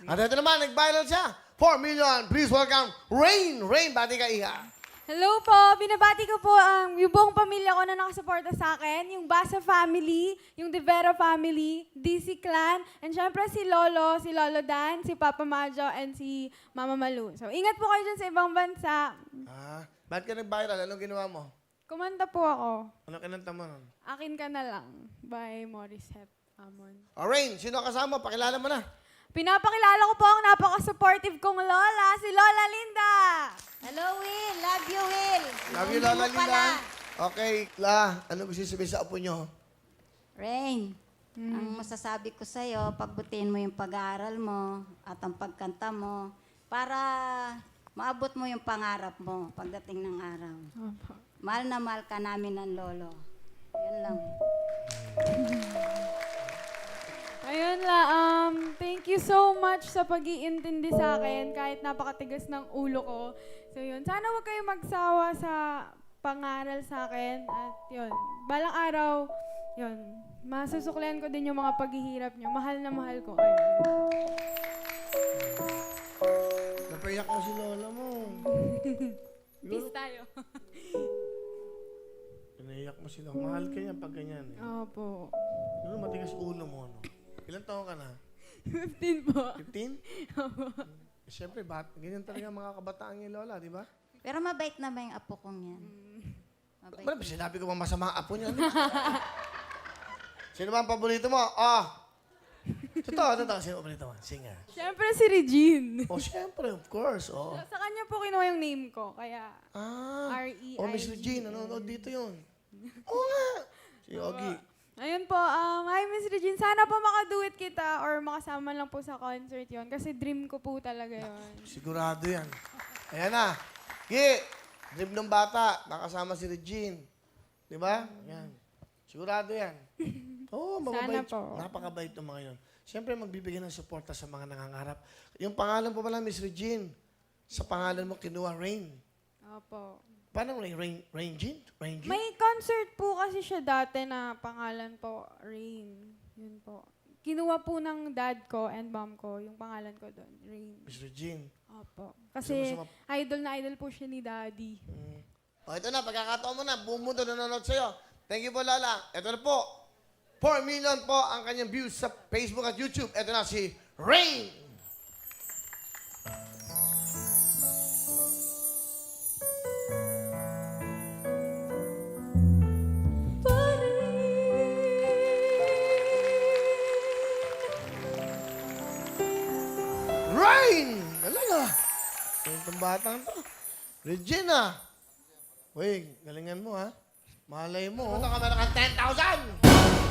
At ito naman, nag-viral siya. 4 million. Please welcome Rain. Rain, bati ka, Iha. Hello po, binabati ko po ang yung buong pamilya ko na nakasuporta sa akin, yung Basa family, yung De Vera family, DC Clan, and syempre si Lolo Dan, si Papa Majo, and si Mama Malu. So ingat po kayo dyan sa ibang bansa. Ba't ka nag-viral? Anong ginawa mo? Kumanta po ako. Ano kinanta mo nun? Akin ka na lang, by Morris Hep Amon. Rain, sino kasama? Pakilala mo na. Pinapakilala ko po ang napaka-supportive kong lola, si Lola Linda. Hello, Will. Love you, Will. Love you, Lola Linda. Okay, La, ano gusto sabihin sa apo nyo? Rain, ang masasabi ko sa'yo, pagbutihin mo yung pag-aaral mo at ang pagkanta mo para maabot mo yung pangarap mo pagdating ng araw. Mahal na mahal ka namin ng lolo. Yan lang. Ayun la, thank you so much sa pag-iintindi sa akin kahit napakatigas ng ulo ko. So yun, sana huwag kayo magsawa sa pangaral sa akin at yun, balang araw, yun, masusuklian ko din yung mga paghihirap nyo. Mahal na mahal ko kayo. Napaiyak mo si Lola mo. Peace tayo. Pinaiyak mo si Lola. Mahal ka niya pag ganyan. Eh. Opo. Ano, matigas ulo mo, ano? Ilan taon ka na? 15 po. 15? Siyempre, ganyan talaga mga kabataan ni Lola, di ba? Pero mabait na ba yung apo kong yan? Mabait. Ba't sinabi ko bang masama ang apo niya? Sino ba ang paborito mo? Totoo. Sino ang paborito mo? Singer. Siyempre si Regine. Siyempre, of course. Sa kanya po kinuha yung name ko, kaya R-E-I-G. Miss Regine, nanonood dito yun. Oo nga. Si Ogie. Ayun po, hi Miss Regine. Sana po makaduet kita or makasama lang po sa concert yon kasi dream ko po talaga yon. Sigurado yan. Ayan na. Gi, dream ng bata, nakasama si Regine. Di ba? Yan. Sigurado yan. Oo, mababait. Sana po. Napakabait ng mga yun. Siyempre, magbibigay ng suporta sa mga nangangarap. Yung pangalan po pala, Miss Regine. Sa pangalan mo, kinuha Rain. Opo. Paano Rain? Rain Jean? Rain Jean? May concert po kasi siya dati na pangalan po, Rain. Yun po. Kinuha po ng dad ko and mom ko, yung pangalan ko doon, Rain. Miss Regine. Opo. Kasi Gusto mo idol na idol po siya ni daddy. Ito na, pagkakataon mo na. Buong mundo nanonood sa'yo. Thank you po, Lala. Ito na po. 4 million po ang kanyang views sa Facebook at YouTube. Ito na si Rain. Rain! Talaga. Itong batang to. Regina. Uy, galingan mo ha. Malay mo. Ito ka meron kang 10,000!